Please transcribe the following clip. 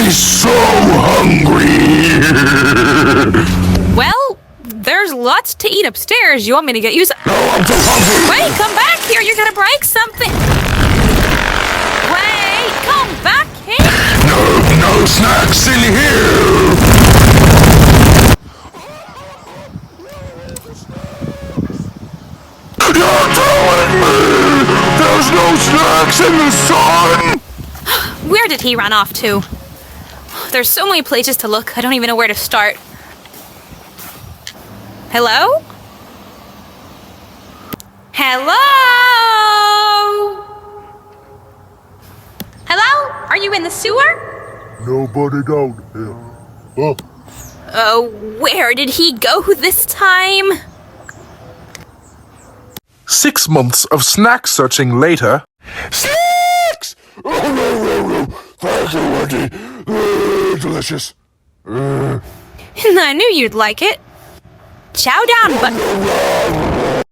me so hungry. Well, there's lots to eat upstairs. You want me to get you some? No, I'm too hungry. Wait, come back here. You're gonna break something. Wait, come back here. No snacks in here. You're telling me there's no snacks in the sun? Where did he run off to? There's so many places to look, I don't even know where to start. Hello? Hello? Hello? Are you in the sewer? Nobody down here. Oh. Oh, where did he go this time? 6 months of snack searching later. Snacks! Oh, no. Thank you, Wendy. Delicious. I knew you'd like it. Chow down, but...